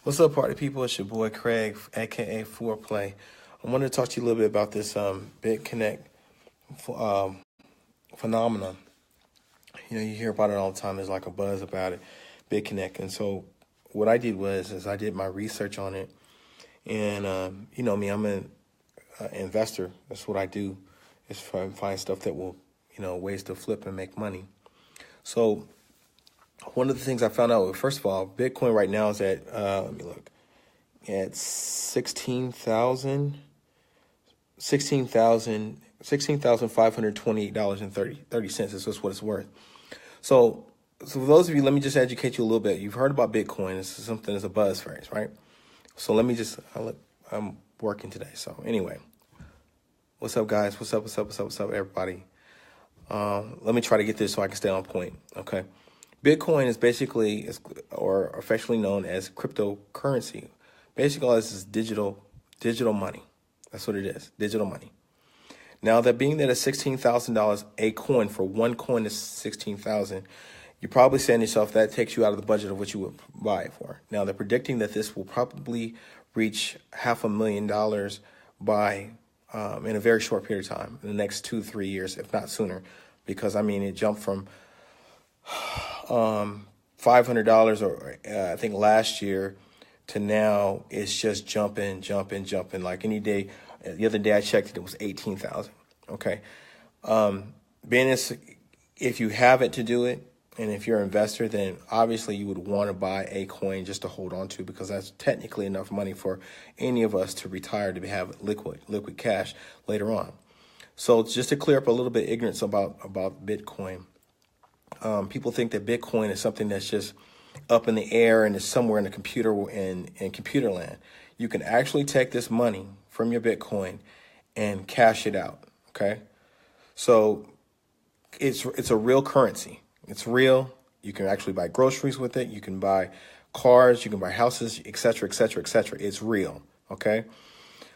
What's up, party people? It's your boy Craig, aka Foreplay. I wanted to talk to you a little bit about this BitConnect um, phenomenon. You hear about it all the time. There's like a buzz about it, BitConnect. And so, what I did is I did my research on it, and you know me, I'm an investor. That's what I do, is find stuff that will, ways to flip and make money. So, one of the things I found out, first of all, Bitcoin right now is at, let me look, at 16,528 dollars and 30 cents is just what it's worth. So for those of you, let me just educate you a little bit. You've heard about Bitcoin. This is something that's a buzz phrase, right? So let me just, I'm working today. So anyway, what's up, guys? What's up, everybody? Let me try to get this so I can stay on point, okay? Bitcoin is basically, or affectionately known as cryptocurrency. Basically, all this is digital money. That's what it is, digital money. Now, that being that it's $16,000 a coin, for one coin is $16,000, you're probably saying to yourself that takes you out of the budget of what you would buy it for. Now, they're predicting that this will probably reach $500,000 by in a very short period of time, in the next 2-3 years, if not sooner, because it jumped from $500 or I think last year to now it's just jumping like any day. The other day I checked it was 18,000. Okay. Being as, if you have it to do it, and if you're an investor, then obviously you would want to buy a coin just to hold on to, because that's technically enough money for any of us to retire, to have liquid cash later on. So just to clear up a little bit ignorance about Bitcoin, people think that Bitcoin is something that's just up in the air and is somewhere in the computer in computer land. You can actually take this money from your Bitcoin and cash it out. Okay, so it's a real currency. It's real. You can actually buy groceries with it. You can buy cars. You can buy houses, etc., etc., etc. It's real. Okay,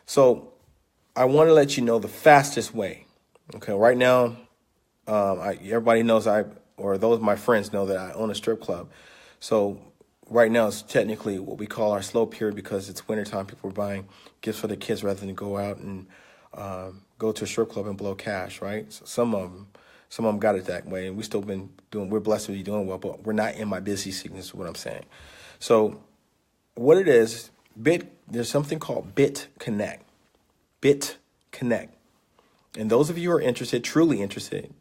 so I want to let you know the fastest way. Okay, right now, everybody knows or those of my friends know that I own a strip club. So right now it's technically what we call our slow period, because it's wintertime. People are buying gifts for their kids rather than go out and go to a strip club and blow cash, right? So some of them got it that way, and we're blessed to be doing well, but we're not in my busy season, is what I'm saying. So what it is, there's something called BitConnect. BitConnect. And those of you who are interested, truly interested,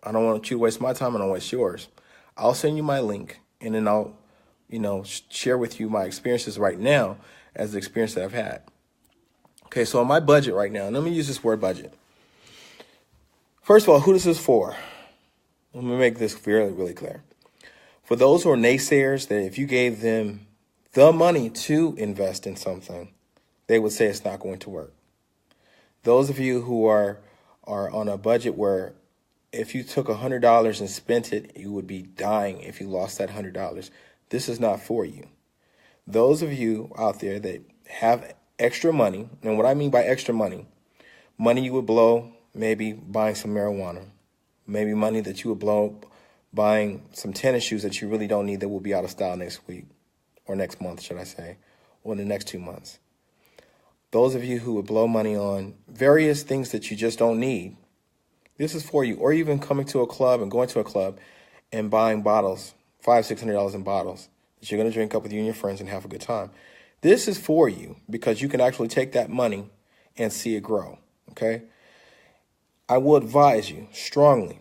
I don't want you to waste my time. I don't waste yours. I'll send you my link, and then I'll, share with you my experiences right now as the experience that I've had. Okay, so on my budget right now, and let me use this word budget. First of all, who this is for? Let me make this really, really clear. For those who are naysayers, that if you gave them the money to invest in something, they would say it's not going to work. Those of you who are on a budget where if you took $100 and spent it, you would be dying if you lost that $100. This is not for you. Those of you out there that have extra money, and what I mean by extra money you would blow maybe buying some marijuana, maybe money that you would blow buying some tennis shoes that you really don't need, that will be out of style next week, or next month, should I say, or in the next 2 months. Those of you who would blow money on various things that you just don't need, this is for you. Or even coming to a club and going to a club and buying bottles, $500-$600 in bottles that you're going to drink up with you and your friends and have a good time. This is for you, because you can actually take that money and see it grow, okay? I will advise you strongly.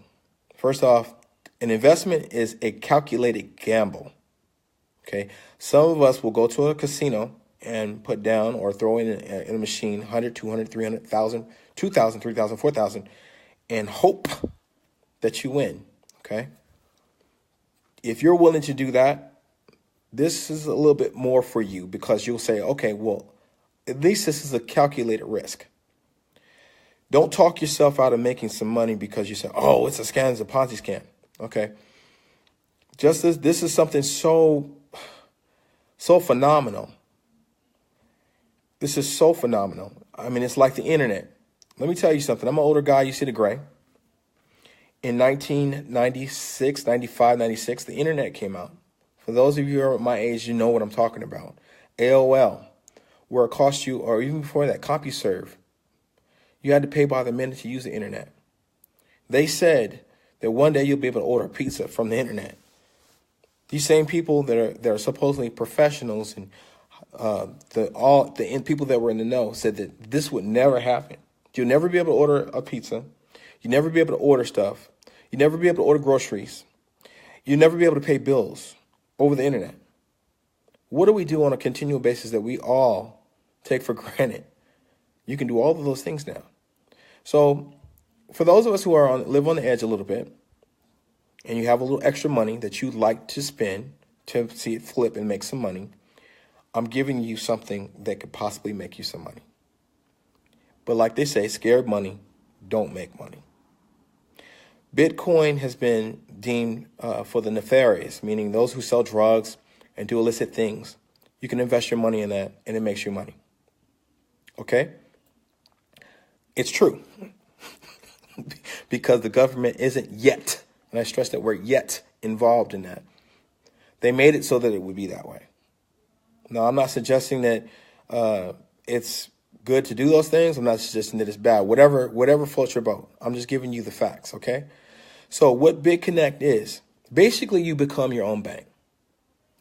First off, an investment is a calculated gamble, okay? Some of us will go to a casino and put down or throw in a machine 100, 200, 300,000, 2,000, 3,000, 4,000, and hope that you win, okay? If you're willing to do that, this is a little bit more for you, because you'll say, okay, well, at least this is a calculated risk. Don't talk yourself out of making some money because you say, oh, it's a scam, it's a Ponzi scam, okay? Just this is something so phenomenal. This is so phenomenal. It's like the internet. Let me tell you something. I'm an older guy. You see the gray. In 1996, 95, 96, the internet came out. For those of you who are my age, you know what I'm talking about. AOL, where it cost you, or even before that, CompuServe, you had to pay by the minute to use the internet. They said that one day you'll be able to order pizza from the internet. These same people that are supposedly professionals and people that were in the know said that this would never happen. You'll never be able to order a pizza. You'll never be able to order stuff. You'll never be able to order groceries. You'll never be able to pay bills over the internet. What do we do on a continual basis that we all take for granted? You can do all of those things now. So for those of us who live on the edge a little bit, and you have a little extra money that you'd like to spend to see it flip and make some money, I'm giving you something that could possibly make you some money. But like they say, scared money don't make money. Bitcoin has been deemed for the nefarious, meaning those who sell drugs and do illicit things. You can invest your money in that, and it makes you money. Okay? It's true. Because the government isn't yet, and I stress that word yet, involved in that. They made it so that it would be that way. Now, I'm not suggesting that it's good to do those things. I'm not suggesting that it's bad. Whatever floats your boat. I'm just giving you the facts, okay? So what BitConnect is, basically you become your own bank,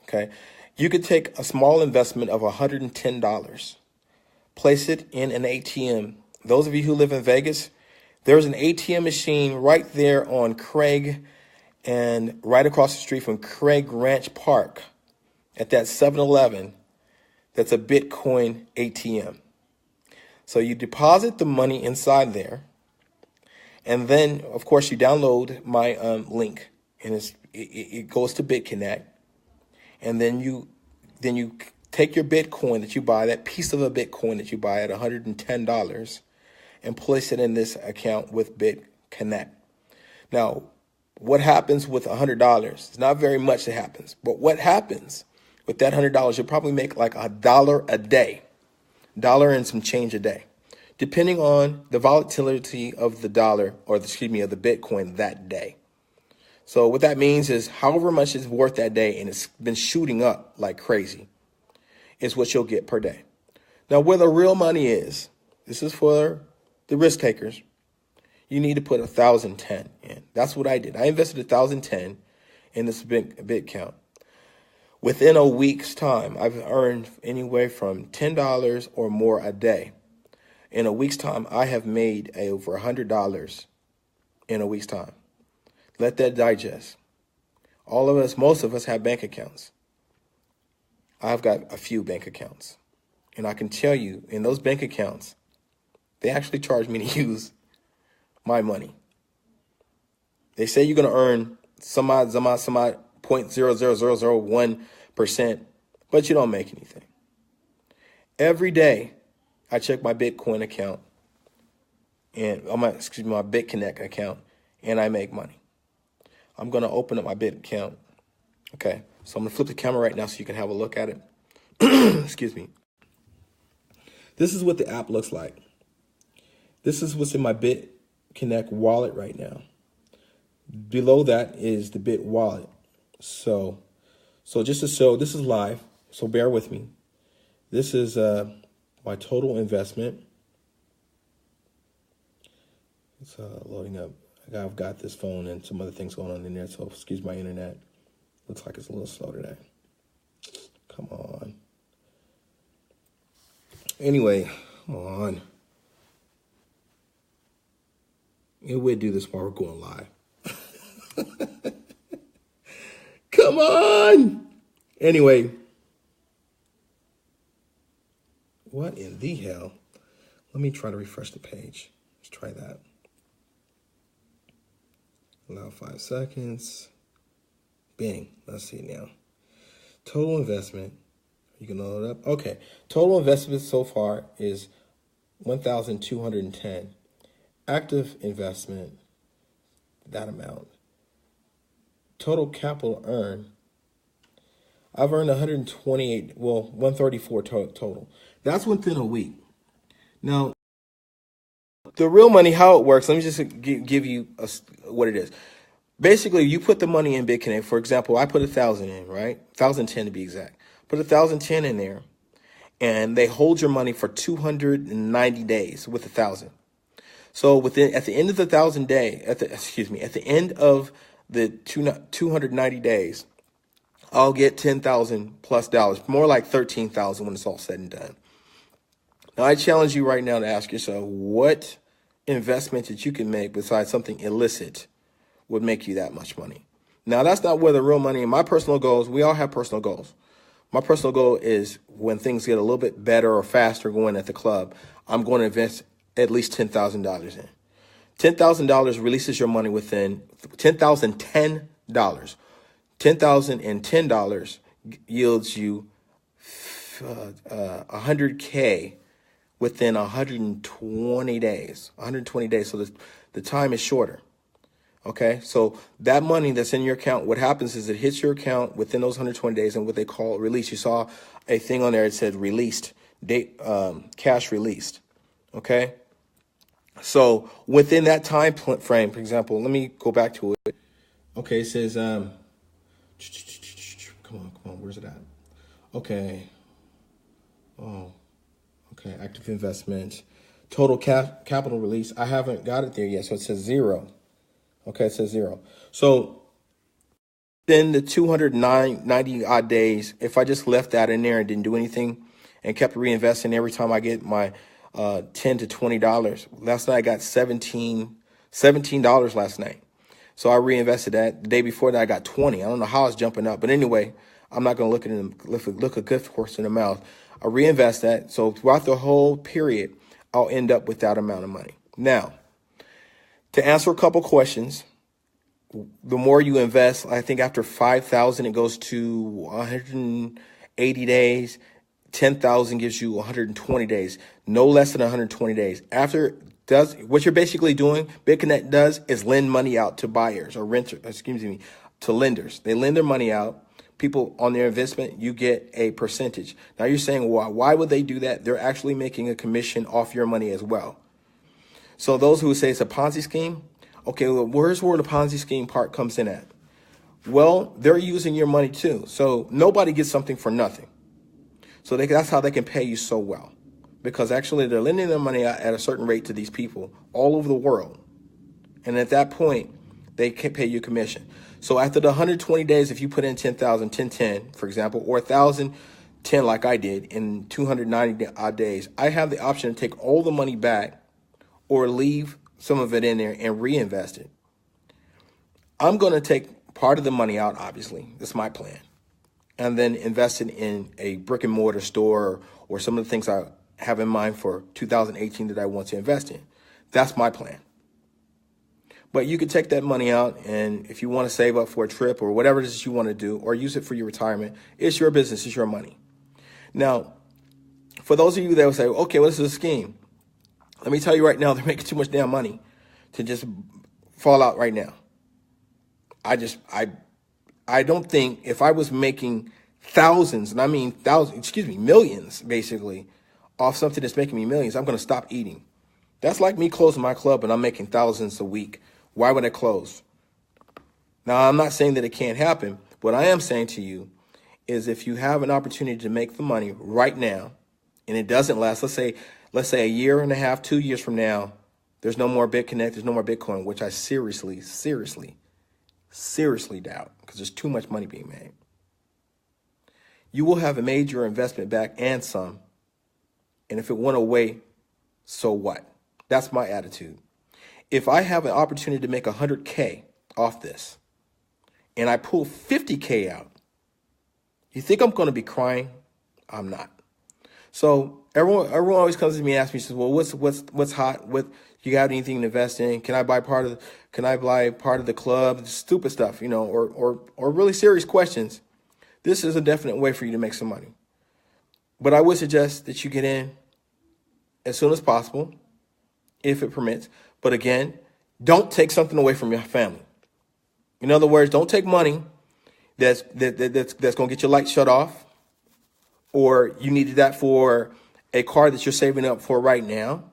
okay? You could take a small investment of $110, place it in an ATM. Those of you who live in Vegas, there's an ATM machine right there on Craig and right across the street from Craig Ranch Park at that 7-Eleven. That's a Bitcoin ATM. So you deposit the money inside there. And then, of course, you download my link, and it goes to BitConnect. And then you take your Bitcoin that you buy, that piece of a Bitcoin that you buy at $110, and place it in this account with BitConnect. Now, what happens with $100? It's not very much that happens. But what happens with that $100, you'll probably make like $1 a day, dollar and some change a day, depending on the volatility of the dollar, or of the Bitcoin that day. So what that means is however much it's worth that day, and it's been shooting up like crazy, is what you'll get per day. Now, where the real money is, this is for the risk takers. You need to put 1,010 in. That's what I did. I invested 1,010 in this bit count. Within a week's time, I've earned anywhere from $10 or more a day. In a week's time, I have made over $100 in a week's time. Let that digest. All of us, most of us have bank accounts. I've got a few bank accounts. And I can tell you, in those bank accounts, they actually charge me to use my money. They say you're going to earn some odd 0.00001%, but you don't make anything. Every day, I check my Bitcoin account and my BitConnect account, and I make money. I'm going to open up my Bit account. Okay, so I'm going to flip the camera right now so you can have a look at it. Excuse me. This is what the app looks like. This is what's in my BitConnect wallet right now. Below that is the Bit wallet. So just to show, this is live, so bear with me. This is my total investment. It's loading up. I've got this phone and some other things going on in there, so excuse my internet. Looks like it's a little slow today. Come on. Anyway, come on. Yeah, we'll do this while we're going live. Come on. Anyway. What in the hell? Let me try to refresh the page. Let's try that. Allow 5 seconds. Bang. Let's see now. Total investment. You can load it up. Okay. Total investment so far is 1,210. Active investment, that amount. Total capital earned. I've earned 134 total. That's within a week. Now, the real money, how it works, let me just give you what it is. Basically, you put the money in BitConnect. For example, I put 1,000 in, right? 1,010 to be exact. Put 1,010 in there. and they hold your money for 290 days with 1,000. So at the end of the 1,000 day, at the end of the 290 days, I'll get $10,000 plus dollars, more like 13,000 when it's all said and done. Now, I challenge you right now to ask yourself, what investment that you can make besides something illicit would make you that much money? Now, that's not where the real money, my personal goals, we all have personal goals. My personal goal is when things get a little bit better or faster going at the club, I'm going to invest at least $10,000 in. $10,000 releases your money within $10,010. $10,010 yields you 100K within 120 days. 120 days, so the time is shorter. Okay, so that money that's in your account, what happens is it hits your account within those 120 days, and what they call release. You saw a thing on there that said released, date, cash released. Okay, so within that time frame, for example, let me go back to it. Okay, it says, come on, where's it at? Okay, okay, active investment, total capital release. I haven't got it there yet, so it says 0. Okay, it says 0. So then the 290 odd days, if I just left that in there and didn't do anything and kept reinvesting every time I get my $10 to $20. Last night I got $17 last night. So I reinvested that. The day before that I got 20. I don't know how it's jumping up, but anyway, I'm not going to look a good horse in the mouth. I reinvest that. So throughout the whole period, I'll end up with that amount of money. Now, to answer a couple questions, the more you invest, I think after 5,000, it goes to 180 days. 10,000 gives you 120 days, no less than 120 days. What you're basically doing, BitConnect does is lend money out to buyers or renters, to lenders. They lend their money out. People on their investment, you get a percentage. Now you're saying, why would they do that? They're actually making a commission off your money as well. So those who say it's a Ponzi scheme, okay, well, where's where the Ponzi scheme part comes in at? Well, they're using your money too. So nobody gets something for nothing. So that's how they can pay you so well. Because actually they're lending their money out at a certain rate to these people all over the world. And at that point, they can pay you commission. So after the 120 days, if you put in 10,000, 1010, for example, or 1,010 like I did in 290 odd days, I have the option to take all the money back or leave some of it in there and reinvest it. I'm going to take part of the money out, obviously. That's my plan. And then invest it in a brick and mortar store or some of the things I have in mind for 2018 that I want to invest in. That's my plan. But you could take that money out, and if you want to save up for a trip or whatever it is you want to do, or use it for your retirement, it's your business, it's your money. Now, for those of you that will say, okay, well, this is a scheme. Let me tell you right now, they're making too much damn money to just fall out right now. I don't think if I was making thousands, and I mean millions, basically, off something that's making me millions, I'm going to stop eating. That's like me closing my club and I'm making thousands a week. Why would I close? Now, I'm not saying that it can't happen. What I am saying to you is if you have an opportunity to make the money right now, and it doesn't last, let's say a year and a half, 2 years from now, there's no more BitConnect, there's no more Bitcoin, which I seriously doubt because there's too much money being made. You will have made your investment back and some. And if it went away, so what? That's my attitude. If I have an opportunity to make 100K off this and I pull 50K out, you think I'm going to be crying? I'm not. So everyone always comes to me and asks me, says, well, what's hot? What, you got anything to invest in? Can I buy part of the club? Stupid stuff, or really serious questions. This is a definite way for you to make some money. But I would suggest that you get in as soon as possible, if it permits. But again, don't take something away from your family. In other words, don't take money that's going to get your lights shut off, or you needed that for a car that you're saving up for right now.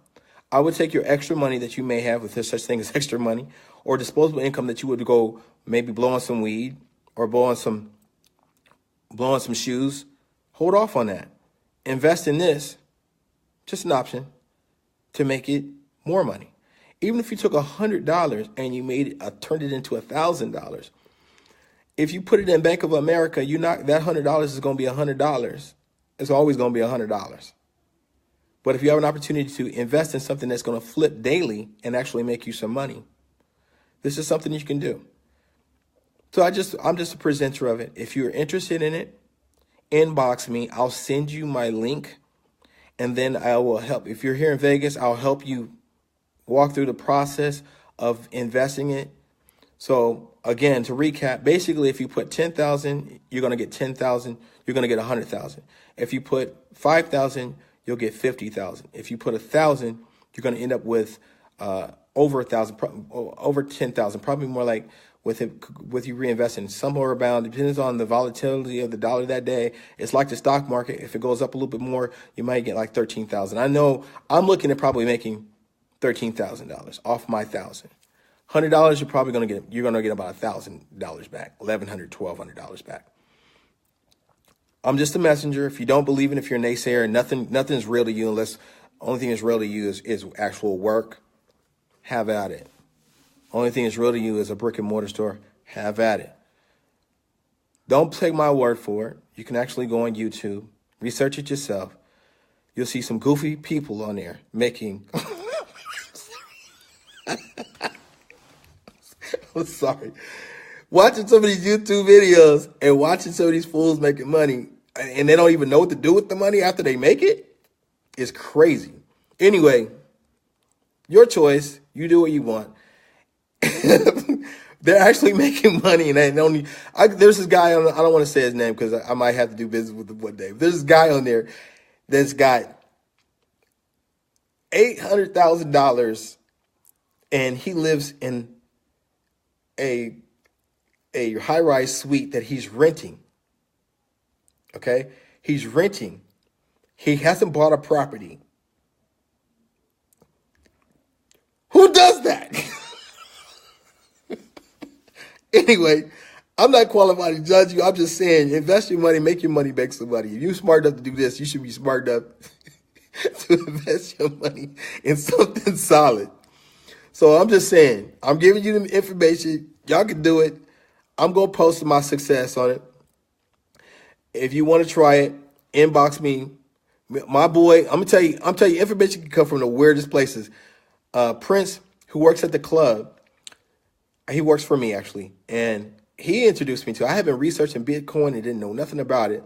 I would take your extra money that you may have, if there's such thing as extra money, or disposable income that you would go maybe blow on some weed or blow on some shoes. Hold off on that invest in this, just an option, to make it more money. Even if you took $100 and you turned it into $1,000, if you put it in Bank of America, that $100 is going to be $100. It's always going to be $100. But if you have an opportunity to invest in something that's going to flip daily and actually make you some money, this is something you can do. So I'm just a presenter of it. If you're interested in it, inbox me. I'll send you my link, and then I will help. If you're here in Vegas, I'll help you walk through the process of investing it. So again, to recap, basically, if you put 10,000, you're going to get 10,000. You're going to get 100,000. If you put 5,000, you'll get 50,000. If you put 1,000, you're going to end up with over 1,000, over 10,000. Probably more like with you reinvesting somewhere around. Depends on the volatility of the dollar that day. It's like the stock market. If it goes up a little bit more, you might get like 13,000. I know I'm looking at probably making $13,000 off my 1,000. $100, you're gonna get about $1,000 back, $1,100, $1,200 back. I'm just a messenger. If you don't believe in, if you're a naysayer, nothing's real to you unless only thing that's real to you is actual work. Have at it. Only thing that's real to you is a brick and mortar store. Have at it. Don't take my word for it. You can actually go on YouTube, research it yourself. You'll see some goofy people on there making. I'm sorry. Watching some of these YouTube videos and watching some of these fools making money, and they don't even know what to do with the money after they make it, is crazy. Anyway, your choice. You do what you want. They're actually making money, and there's this guy on. I don't want to say his name because I might have to do business with him one day. But there's this guy on there that's got $800,000, and he lives in a high-rise suite that he's renting. Okay, he's renting. He hasn't bought a property. Who does that? Anyway, I'm not qualified to judge you. I'm just saying, invest your money, make your money back somebody. If you're smart enough to do this, you should be smart enough to invest your money in something solid. So I'm just saying, I'm giving you the information. Y'all can do it. I'm going to post my success on it. If you want to try it, inbox me. My boy, I'm gonna tell you, information can come from the weirdest places. Prince, who works at the club, he works for me actually, and he introduced me to it. I have been researching Bitcoin and didn't know nothing about it,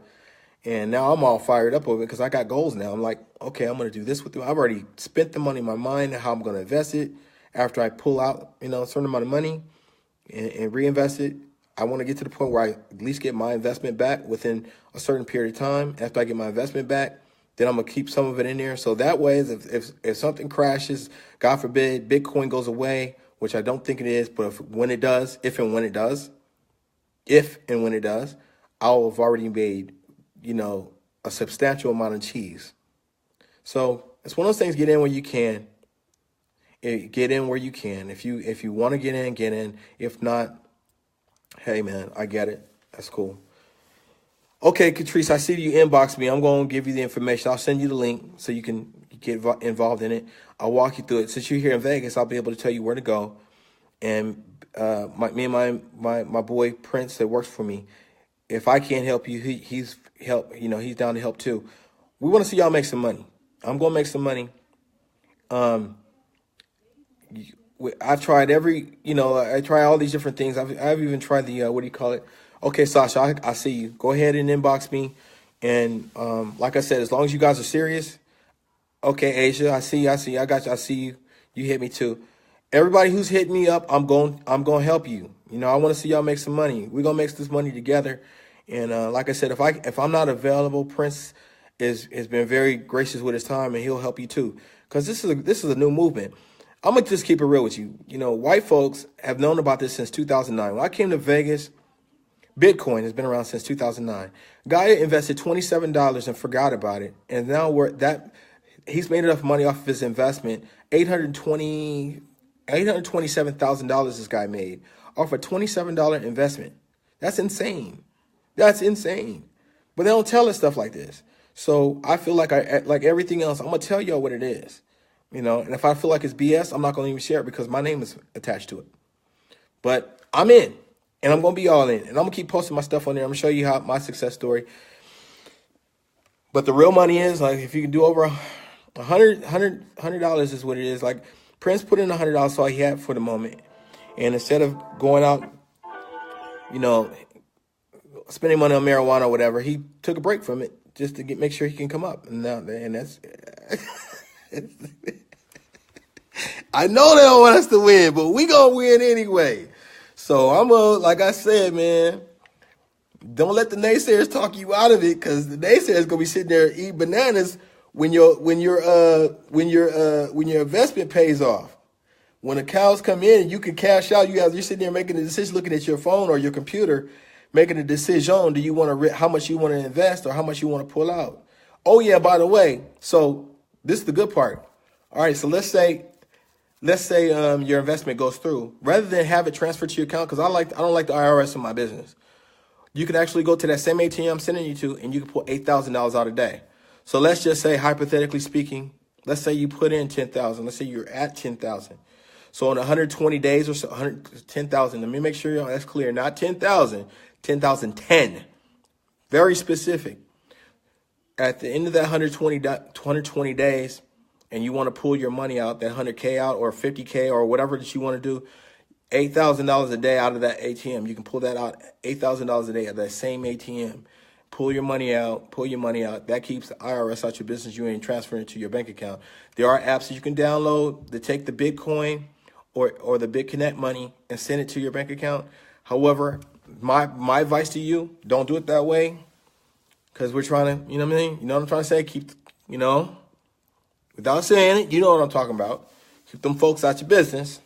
and now I'm all fired up over it because I got goals now. I'm like, okay, I'm gonna do this with you. I've already spent the money in my mind, how I'm gonna invest it after I pull out, a certain amount of money and reinvest it. I want to get to the point where I at least get my investment back within a certain period of time. After I get my investment back, then I'm going to keep some of it in there. So that way, if something crashes, God forbid, Bitcoin goes away, which I don't think it is, but if and when it does, I'll have already made, a substantial amount of cheese. So it's one of those things, get in where you can. Get in where you can. If you want to get in, get in. If not, hey, man, I get it. That's cool. Okay, Catrice, I see you inbox me. I'm going to give you the information. I'll send you the link so you can get involved in it. I'll walk you through it. Since you're here in Vegas, I'll be able to tell you where to go. And me and my boy Prince that works for me, if I can't help you, he's down to help too. We want to see y'all make some money. I'm going to make some money. I've tried I try all these different things. I've even tried the, what do you call it? Okay, Sasha, I see you. Go ahead and inbox me. And like I said, as long as you guys are serious. Okay, Asia, I see you. I got you. I see you. You hit me too. Everybody who's hitting me up, I'm going to help you. I want to see y'all make some money. We're going to make this money together. And like I said, if I'm not available, Prince has been very gracious with his time, and he'll help you too. Because this is a new movement. I'm going to just keep it real with you. White folks have known about this since 2009. When I came to Vegas, Bitcoin has been around since 2009. Guy invested $27 and forgot about it. And now he's made enough money off of his investment. $827,000 this guy made off a $27 investment. That's insane. That's insane. But they don't tell us stuff like this. So I feel like like everything else, I'm gonna tell y'all what it is, you know. And if I feel like it's BS, I'm not gonna even share it because my name is attached to it. But I'm in, and I'm gonna be all in, and I'm gonna keep posting my stuff on there. I'm gonna show you how my success story. But the real money is like if you can do over $100 is what it is. Like Prince put in $100, all he had for the moment, and instead of going out, you know, spending money on marijuana or whatever, he took a break from it just to make sure he can come up. And that's. I know they don't want us to win, but we gonna win anyway. So like I said, man, don't let the naysayers talk you out of it, because the naysayers gonna be sitting there eating bananas when your investment pays off. When the cows come in and you can cash out, you're sitting there making a decision, looking at your phone or your computer, making a decision. Do you want to how much you want to invest or how much you want to pull out? Oh yeah, by the way, so this is the good part. All right, so let's say your investment goes through. Rather than have it transferred to your account, because I don't like the IRS in my business. You can actually go to that same ATM I'm sending you to, and you can pull $8,000 out a day. So let's just say, hypothetically speaking, let's say you put in 10,000. Let's say you're at 10,000. So in 120 days or so, 10,000. Let me make sure that's clear. Not 10,000, 10,010. Very specific. At the end of that 120 days, and you want to pull your money out, that 100K out or 50K or whatever that you want to do, $8,000 a day out of that ATM. You can pull that out, $8,000 a day at that same ATM. Pull your money out, That keeps the IRS out your business. You ain't transferring it to your bank account. There are apps that you can download to take the Bitcoin or the BitConnect money and send it to your bank account. However, my advice to you, don't do it that way, because we're trying to, you know what I mean? You know what I'm trying to say? Keep, without saying it, you know what I'm talking about. Keep them folks out your business.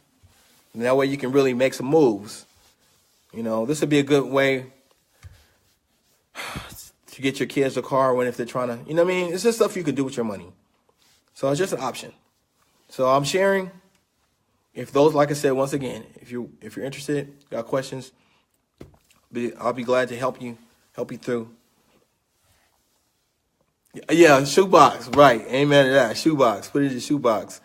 And that way you can really make some moves. This would be a good way to get your kids a car if they're trying to, you know what I mean? It's just stuff you can do with your money. So it's just an option. So I'm sharing. If those, like I said, once again, if you're interested, got questions, I'll be glad to help you through. Yeah, shoebox, right. Amen to that. Shoebox. Put it in your shoebox.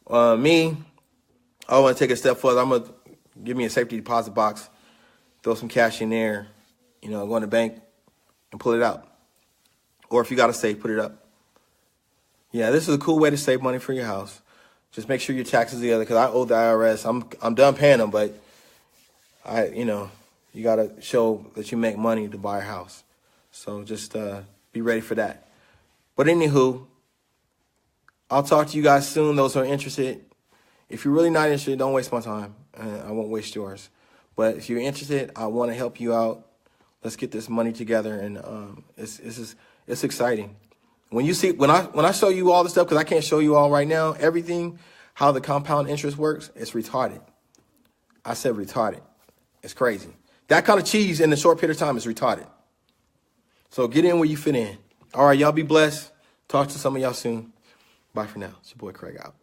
I want to take a step further. I'm going to give me a safety deposit box, throw some cash in there, go in the bank and pull it out. Or if you got a safe, put it up. Yeah, this is a cool way to save money for your house. Just make sure your taxes are together, because I owe the IRS. I'm done paying them, but you got to show that you make money to buy a house. So just be ready for that. But anywho, I'll talk to you guys soon, those who are interested. If you're really not interested, don't waste my time. I won't waste yours. But if you're interested, I want to help you out. Let's get this money together, and it's exciting. When I show you all the stuff, because I can't show you all right now, everything, how the compound interest works, it's retarded. I said retarded. It's crazy. That kind of cheese in a short period of time is retarded. So get in where you fit in. All right, y'all be blessed. Talk to some of y'all soon. Bye for now. It's your boy Craig out.